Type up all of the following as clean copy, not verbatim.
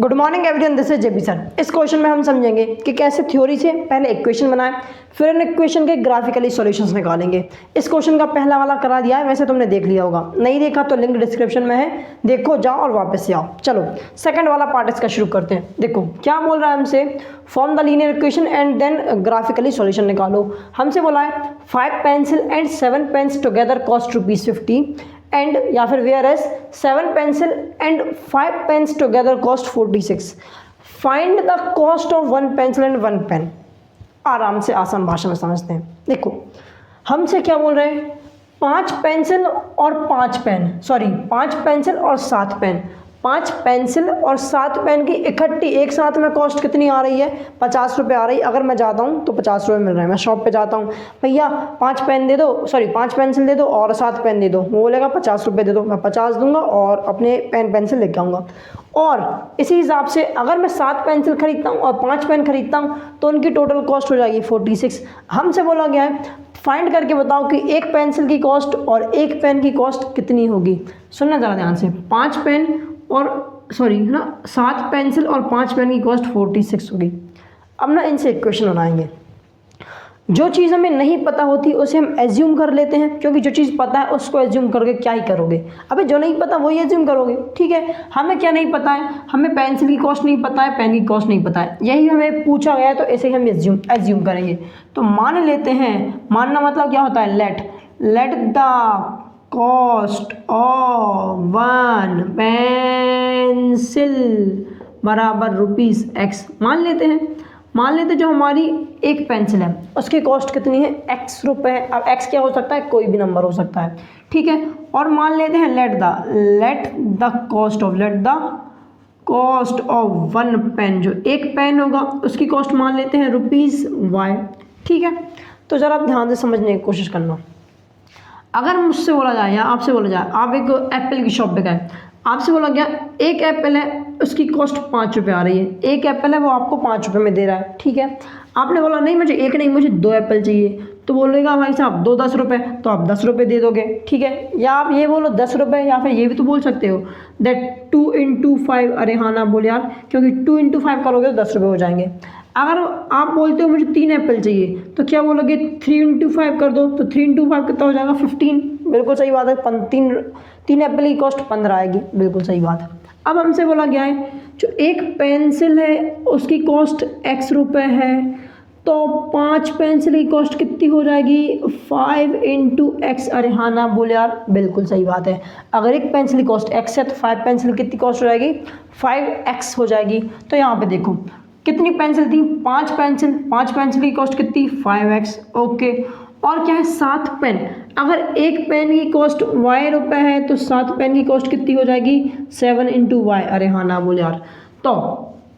Good morning everyone, this is JB sir. इस question में हम समझेंगे कि कैसे थ्योरी से पहले इक्वेशन बनाएं, फिर इन इक्वेशन के ग्राफिकली सॉल्यूशंस निकालेंगे। इस क्वेश्चन का पहला वाला करा दिया है, वैसे तुमने देख लिया होगा, नहीं देखा तो लिंक डिस्क्रिप्शन में है, देखो जाओ और वापस से आओ। चलो सेकंड वाला पार्ट इसका शुरू करते हैं। देखो क्या बोल रहा है हमसे, form the linear equation and then graphically solution निकालो। हमसे बोला है 5 pencil and 7 pens together cost ₹50 and या फिर whereas 7 pencil and 5 pens together cost 46। Find the cost of 1 pencil and 1 pen. आराम से आसान भाषा में समझते हैं। देखो हमसे क्या बोल रहे हैं, 5 पेंसिल और 5 पेन, सॉरी 5 पेंसिल और 7 पेन, 5 पेंसिल और 7 पेन की इकट्ठी एक साथ में कॉस्ट कितनी आ रही है, 50 रुपये आ रही है। अगर मैं जाता हूँ तो 50 रुपये मिल रहे हैं। मैं शॉप पे जाता हूँ, भैया 5 पेन दे दो, सॉरी 5 पेंसिल दे दो और 7 पेन दे दो, वो बोलेगा 50 रुपये दे दो, मैं 50 दूंगा और अपने पेन पेंसिल लेके आऊँगा। और इसी हिसाब से अगर मैं 7 पेंसिल खरीदता हूँ और 5 पेन खरीदता हूँ तो उनकी टोटल कॉस्ट हो जाएगी 46। हमसे बोला गया है फाइंड करके बताओ कि एक पेंसिल की कॉस्ट और एक पेन की कॉस्ट कितनी होगी। सुनना ज़रा ध्यान से, 5 पेन और सॉरी है ना 7 पेंसिल और 5 पेन की कॉस्ट 46 होगी। अब ना इनसे इक्वेशन बनाएंगे। जो चीज़ हमें नहीं पता होती उसे हम एज्यूम कर लेते हैं, क्योंकि जो चीज़ पता है उसको एज्यूम करके क्या ही करोगे। अबे जो नहीं पता वही एज्यूम करोगे, ठीक है। हमें क्या नहीं पता है, हमें पेंसिल की कॉस्ट नहीं पता है, पेन की कॉस्ट नहीं पता है, यही हमें पूछा गया है तो ऐसे ही हम एज्यूम करेंगे। तो मान लेते हैं, मानना मतलब क्या होता है, late the cost of 1 pencil बराबर ₹X मान लेते जो हमारी एक पेंसिल है उसकी कॉस्ट कितनी है, X रुपये। अब X क्या हो सकता है, कोई भी नंबर हो सकता है, ठीक है। और मान लेते हैं let the cost of 1 pen, जो एक पेन होगा उसकी कॉस्ट मान लेते हैं ₹Y, ठीक है। तो ज़रा आप ध्यान से समझने की कोशिश करना। अगर मुझसे बोला जाए या आपसे बोला जाए, आप एक एप्पल की शॉप पे गए, आपसे बोला गया एक एप्पल है उसकी कॉस्ट 5 रुपये आ रही है, एक एप्पल है वो आपको 5 रुपये में दे रहा है, ठीक है। आपने बोला नहीं मुझे एक नहीं, मुझे 2 एप्पल चाहिए, तो बोलेगा भाई साहब 2 10 रुपये, तो आप 10 रुपये दे दोगे, ठीक है। या आप ये बोलो 10 रुपये, या फिर ये भी तो बोल सकते हो दैट 2 × 5। अरे हाँ ना बोल यार, क्योंकि 2 × 5 करोगे तो 10 रुपये हो जाएंगे। अगर आप बोलते हो मुझे 3 एप्पल चाहिए, तो क्या बोलोगे 3 × 5 कर दो, तो 3 × 5 कितना हो जाएगा, 15। बिल्कुल सही बात है, 3 एप्पल की कॉस्ट 15 आएगी, बिल्कुल सही बात है। अब हमसे बोला गया है जो एक पेंसिल है उसकी कॉस्ट X रुपये है, तो 5 पेंसिल की कॉस्ट कितनी हो जाएगी, 5 × X। अरे हाँ ना बोल यार, बिल्कुल सही बात है। अगर एक पेंसिल की कॉस्ट X है तो 5 पेंसिल कितनी कॉस्ट हो जाएगी, 5X हो जाएगी। तो यहाँ पे देखो कितनी पेंसिल थी, 5 पेंसिल की कॉस्ट कितनी, 5X, ओके। और क्या है, 7 पेन। अगर एक पेन की कॉस्ट Y रुपये है तो 7 पेन की कॉस्ट कितनी हो जाएगी, 7 × Y। अरे हाँ ना बोल यार, तो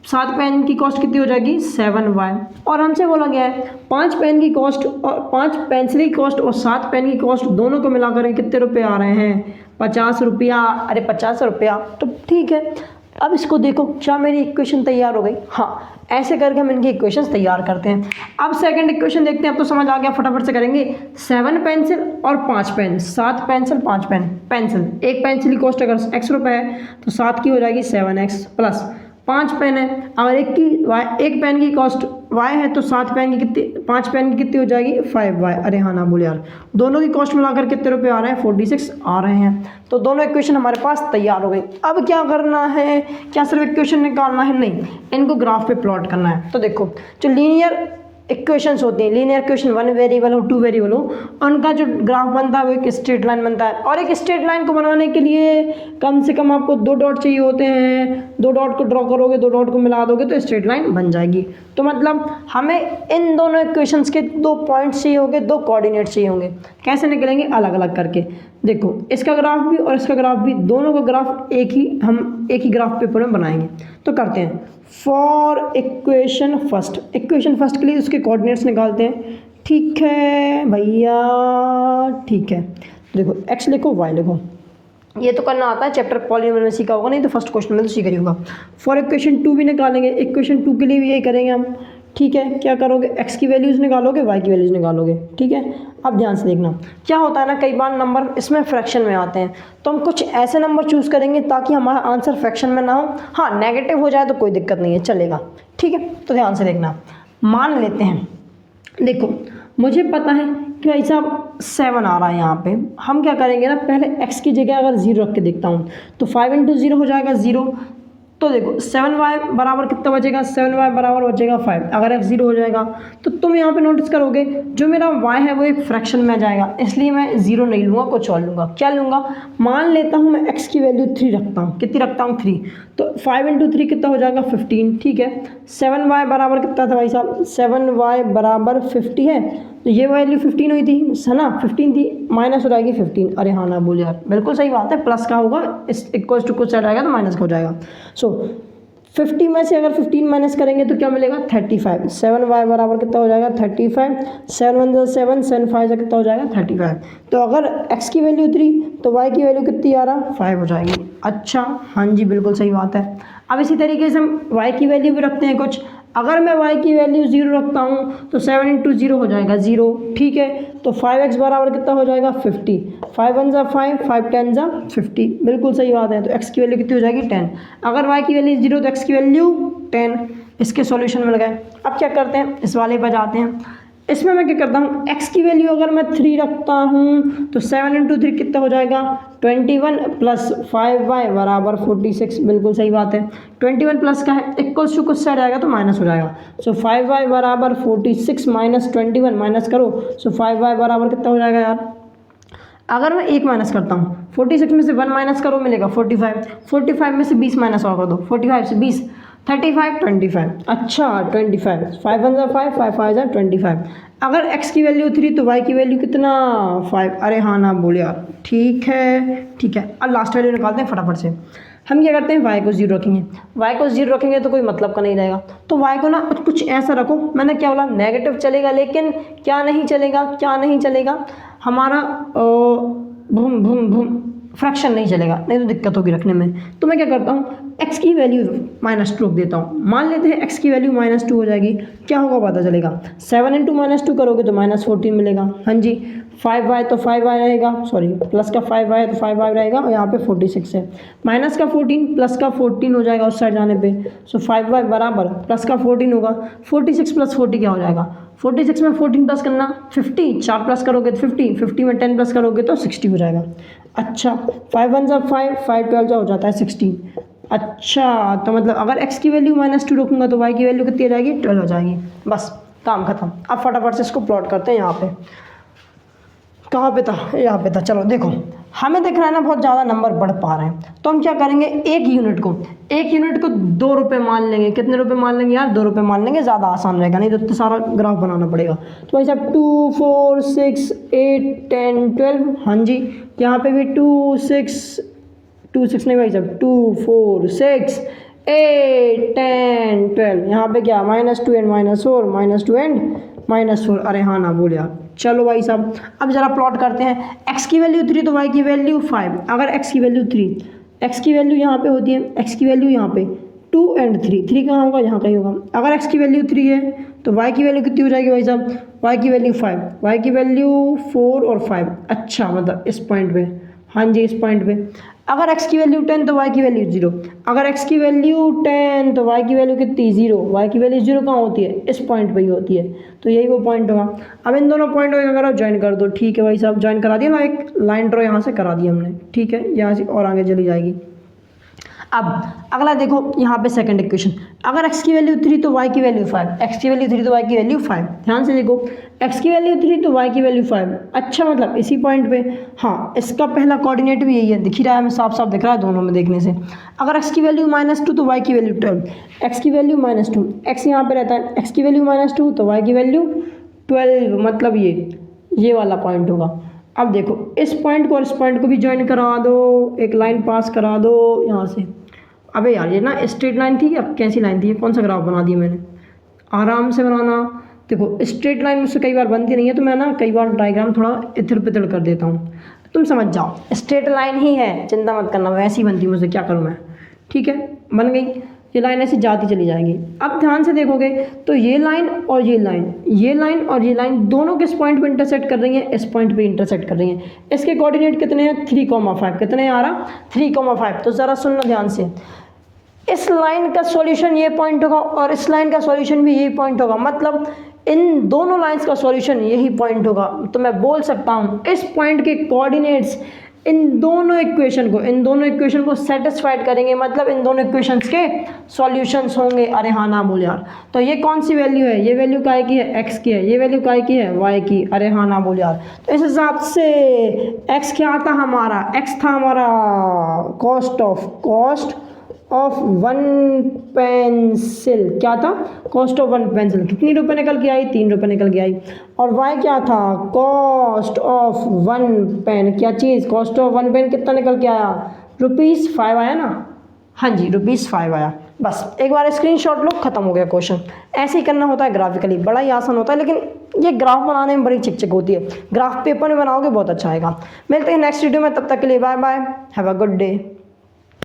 7 पेन की कॉस्ट कितनी हो जाएगी, 7Y। और हमसे बोला गया है 5 पेन की कॉस्ट और 5 पेंसिल की कॉस्ट और 7 पेन की कॉस्ट दोनों को मिलाकर कितने रुपये आ रहे हैं, 50 रुपया। अरे 50 रुपया, तो ठीक है। अब इसको देखो, क्या मेरी इक्वेशन तैयार हो गई, हाँ। ऐसे करके हम इनकी इक्वेशंस तैयार करते हैं। अब सेकंड इक्वेशन देखते हैं, अब तो समझ आ गया, फटाफट से करेंगे। 7 पेंसिल और 5 पेन, 7 पेंसिल 5 पेन, पेंसिल एक पेंसिल की कॉस्ट अगर X रुपये है तो 7 की हो जाएगी 7X प्लस 5 पेन है, अगर एक पेन की कॉस्ट Y है तो 5 पेन की कितनी हो जाएगी, 5Y। अरे हाँ ना बोले यार, दोनों की कॉस्ट मिलाकर कितने रुपए आ रहे हैं, 46 आ रहे हैं। तो दोनों इक्वेशन हमारे पास तैयार हो गई। अब क्या करना है, क्या सिर्फ इक्वेशन निकालना है, नहीं, इनको ग्राफ पे प्लॉट करना है। तो देखो जो लीनियर इक्वेशंस होती हैं, लीनियर इक्वेशन 1 वेरिएबल हो 2 वेरिएबल हो, उनका जो ग्राफ बनता है वो एक स्ट्रेट लाइन बनता है। और एक स्ट्रेट लाइन को बनाने के लिए कम से कम आपको 2 डॉट चाहिए होते हैं। 2 डॉट को ड्रॉ करोगे, 2 डॉट को मिला दोगे तो स्ट्रेट लाइन बन जाएगी। तो मतलब हमें इन दोनों इक्वेशंस के 2 पॉइंट्स चाहिए होंगे, 2 कोऑर्डिनेट्स चाहिए होंगे। कैसे निकलेंगे, अलग अलग करके। देखो इसका ग्राफ भी और इसका ग्राफ भी, दोनों का ग्राफ हम एक ही ग्राफ पेपर में बनाएंगे। तो करते हैं, फॉर इक्वेशन फर्स्ट के लिए उसके कोऑर्डिनेट्स निकालते हैं, ठीक है भैया, ठीक है। देखो X लिखो, Y लिखो, ये तो करना आता है, चैप्टर पॉलीनोमियल में सीखा होगा, नहीं तो फर्स्ट क्वेश्चन में तो सीखा ही होगा। फॉर इक्वेशन 2 भी निकालेंगे, इक्वेशन 2 के लिए भी यही करेंगे हम, ठीक है, क्या करोगे, x की वैल्यूज़ निकालोगे, y की वैल्यूज़ निकालोगे, ठीक है। अब ध्यान से देखना, क्या होता है ना, कई बार नंबर इसमें फ्रैक्शन में आते हैं, तो हम कुछ ऐसे नंबर चूज़ करेंगे ताकि हमारा आंसर फ्रैक्शन में ना हो। हाँ, नेगेटिव हो जाए तो कोई दिक्कत नहीं है, चलेगा, ठीक है। तो ध्यान से देखना, मान लेते हैं, देखो मुझे पता है कि भाई साहब 7 आ रहा है यहाँ पे, हम क्या करेंगे ना, पहले x की जगह अगर 0 रख के देखता हूँ तो 5 × 0 हो जाएगा 0। तो देखो 7y बराबर कितना बचेगा, 7y बराबर बचेगा 5। अगर x 0 हो जाएगा तो तुम यहाँ पे नोटिस करोगे जो मेरा y है वो एक फ्रैक्शन में आ जाएगा, इसलिए मैं 0 नहीं लूँगा, कुछ और लूँगा। क्या लूँगा, मान लेता हूँ मैं x की वैल्यू 3 रखता हूँ, कितनी रखता हूँ 3, तो 5 × 3 कितना हो जाएगा 15, ठीक है। 7y बराबर कितना था भाई साहब, 7y बराबर 50 है, तो ये वैल्यू 15 हुई थी, है ना, 15 थी, माइनस हो जाएगी 15। अरे हाँ ना बोल यार, बिल्कुल सही बात है, प्लस का होगा, इस इक्वल टू कुछ साइड आएगा तो माइनस का हो जाएगा। सो 50 में से अगर 15 माइनस करेंगे तो क्या मिलेगा 35। 7y बराबर कितना हो जाएगा 35, 7 1 7, 7 5 से कितना हो जाएगा 35। तो अगर x की वैल्यू 3 तो y की वैल्यू कितनी आ रहा 5 हो जाएगी। अच्छा, हाँ जी बिल्कुल सही बात है। अब इसी तरीके से हम y की वैल्यू भी रखते हैं कुछ, अगर मैं y की वैल्यू 0 रखता हूँ तो 7 × 0 हो जाएगा 0, ठीक है। तो 5x बराबर कितना हो जाएगा 50, 5 1 5, 5 10 50, बिल्कुल सही बात है। तो x की वैल्यू कितनी हो जाएगी 10। अगर y की वैल्यू 0 तो x की वैल्यू 10। इसके सॉल्यूशन मिल गए। अब क्या करते हैं, इस वाले पर जाते हैं। इसमें मैं क्या करता हूँ, x की वैल्यू अगर मैं 3 रखता हूँ तो 7 × 3 कितना हो जाएगा 21 प्लस 5y बराबर 46, बिल्कुल सही बात है। 21 प्लस का है, इक्वल्स टू कुछ साइड आएगा तो माइनस हो जाएगा। सो 5y बराबर 46 माइनस 21, माइनस करो, सो 5y बराबर कितना हो जाएगा यार, अगर मैं 1 माइनस करता हूँ 46 में से 1 माइनस करो मिलेगा 45, 45 में से 20 माइनस और कर दो, 45 से 20 35 25। अच्छा 25, 5 1 5, 5 5 25। अगर x की वैल्यू 3 तो y की वैल्यू कितना 5। अरे हाँ ना बोल यार, ठीक है ठीक है। अब लास्ट वैल्यू निकालते हैं फटाफट से। हम क्या करते हैं, y को 0 रखेंगे, y को 0 रखेंगे तो कोई मतलब का नहीं रहेगा, तो y को ना कुछ ऐसा रखो, मैंने क्या बोला नेगेटिव चलेगा, लेकिन क्या नहीं चलेगा, क्या नहीं चलेगा, हमारा भूम भूम भूम फ्रैक्शन नहीं चलेगा, नहीं तो दिक्कत होगी रखने में। तो मैं क्या करता हूँ, x की वैल्यू -2 रख देता हूँ। मान लेते हैं x की वैल्यू -2 हो जाएगी, क्या होगा पता चलेगा, 7 × -2 करोगे तो -14 मिलेगा, हाँ जी। 5y तो 5y रहेगा, सॉरी प्लस का 5y है तो 5y रहेगा, और यहाँ पे 46 है, माइनस का 14 प्लस का 14 हो जाएगा उस साइड जाने पे। सो 5y बराबर प्लस का 14 होगा, 46 प्लस 40 क्या हो जाएगा, 46 में 14 प्लस करना 50, 4 प्लस करोगे तो 50, 50 में 10 प्लस करोगे तो 60 हो जाएगा। अच्छा 5 1 5, 5 12 हो जाता है 16। अच्छा तो मतलब अगर x की वैल्यू -2 रखूँगा तो y की वैल्यू कितनी आ जाएगी 12 हो जाएगी, बस काम खत्म। अब फटाफट से इसको प्लॉट करते हैं। यहाँ पे कहाँ पे था, यहाँ पे था। चलो देखो, हमें दिख रहा है ना बहुत ज़्यादा नंबर बढ़ पा रहे हैं, तो हम क्या करेंगे, एक यूनिट को 2 रुपये मान लेंगे। कितने रुपये मान लेंगे यार, 2 रुपये मान लेंगे, ज़्यादा आसान रहेगा, नहीं तो इतना सारा ग्राफ बनाना पड़ेगा। तो भाई साहब 2 4 6 8 10 12, हाँ जी यहाँ पे भी 2 6 नहीं भाई साहब 2 4 6 8 10 12, यहाँ पे क्या -2 एंड -4, -2 एंड -4। अरे हाँ ना बोल यार। चलो भाई साहब अब ज़रा प्लॉट करते हैं। x की वैल्यू 3 तो y की वैल्यू 5। अगर x की वैल्यू 3, x की वैल्यू यहाँ पे होती है, x की वैल्यू यहाँ पे 2 एंड 3 कहाँ होगा, यहाँ कहीं होगा। अगर x की वैल्यू 3 है तो y की वैल्यू कितनी हो जाएगी भाई साहब, y की वैल्यू 5, y की वैल्यू 4 और 5। अच्छा मतलब इस पॉइंट पे, हाँ जी इस पॉइंट पे। अगर x की वैल्यू 10 तो y की वैल्यू 0। अगर x की वैल्यू 10 तो y की वैल्यू कितनी 0, y की वैल्यू 0 कहाँ होती है, इस पॉइंट पे ही होती है, तो यही वो पॉइंट होगा। अब इन दोनों पॉइंट को क्या करो, ज्वाइन कर दो। ठीक है भाई साहब ज्वाइन करा दिया ना, एक लाइन ड्रॉ यहाँ से करा दी हमने, ठीक है यहाँ से और आगे चली जाएगी। अब अगला देखो यहाँ पे सेकंड इक्वेशन, अगर x की वैल्यू 3 तो y की वैल्यू 5, x की वैल्यू 3 तो y की वैल्यू 5। ध्यान से देखो, x की वैल्यू 3 तो y की वैल्यू 5। अच्छा मतलब इसी पॉइंट पे, हाँ इसका पहला कोऑर्डिनेट भी यही है, दिख ही रहा है हमें, साफ साफ दिख रहा है दोनों में देखने से। अगर x की वैल्यू -2 तो y की वैल्यू 12, x की वैल्यू -2, x यहाँ पे रहता है, x की वैल्यू -2 तो y की वैल्यू 12, मतलब ये वाला पॉइंट होगा। अब देखो इस पॉइंट को और इस पॉइंट को भी ज्वाइन करा दो, एक लाइन पास करा दो यहाँ से। अबे यार ये ना स्ट्रेट लाइन थी, अब कैसी लाइन थी, कौन सा ग्राफ बना दिया मैंने, आराम से बनाना। देखो स्ट्रेट लाइन मुझसे कई बार बनती नहीं है, तो मैं ना कई बार डायग्राम थोड़ा इधर पिधर कर देता हूँ, तुम समझ जाओ। स्ट्रेट लाइन ही है, चिंता मत करना, वैसी बनती मुझसे, क्या करूँ मैं। ठीक है बन गई। ये लाइन ऐसी जाती चली जाएगी। अब ध्यान से देखोगे तो ये लाइन और ये लाइन, ये लाइन और ये लाइन दोनों किस पॉइंट पे इंटरसेक्ट कर रही हैं, इस पॉइंट पे इंटरसेक्ट कर रही हैं। इसके कोऑर्डिनेट कितने हैं 3,5, कितने आ रहा 3,5। तो ज़रा सुनना ध्यान से, इस लाइन का सॉल्यूशन ये पॉइंट होगा और इस लाइन का सॉल्यूशन भी यही पॉइंट होगा, मतलब इन दोनों लाइंस का सॉल्यूशन यही पॉइंट होगा। तो मैं बोल सकता हूँ इस पॉइंट के कोऑर्डिनेट्स इन दोनों इक्वेशन को सेटिस्फाइड करेंगे, मतलब इन दोनों इक्वेशंस के सॉल्यूशंस होंगे। अरे हाँ ना बोल यार, तो ये कौन सी वैल्यू है, ये वैल्यू काय की है x की है, ये वैल्यू काय की है y की। अरे हाँ ना बोल यार, तो इस हिसाब से x क्या था हमारा, x था हमारा कॉस्ट ऑफ वन पेंसिल। क्या था, कॉस्ट ऑफ वन पेंसिल। कितनी रुपए निकल के आई, 3 रुपये निकल के आई। और y क्या था, कॉस्ट ऑफ वन पेन। क्या चीज़, कॉस्ट ऑफ वन पेन कितना निकल के आया, ₹5 आया ना। हाँ जी, ₹5 आया। बस एक बार स्क्रीनशॉट लो, खत्म हो गया क्वेश्चन। ऐसे ही करना होता है ग्राफिकली, बड़ा ही आसान होता है, लेकिन ये ग्राफ बनाने में बड़ी चिकचिक होती है। ग्राफ पेपर में बनाओगे बहुत अच्छा आएगा। मिलते हैं नेक्स्ट वीडियो में, तब तक के लिए bye bye, have a good day.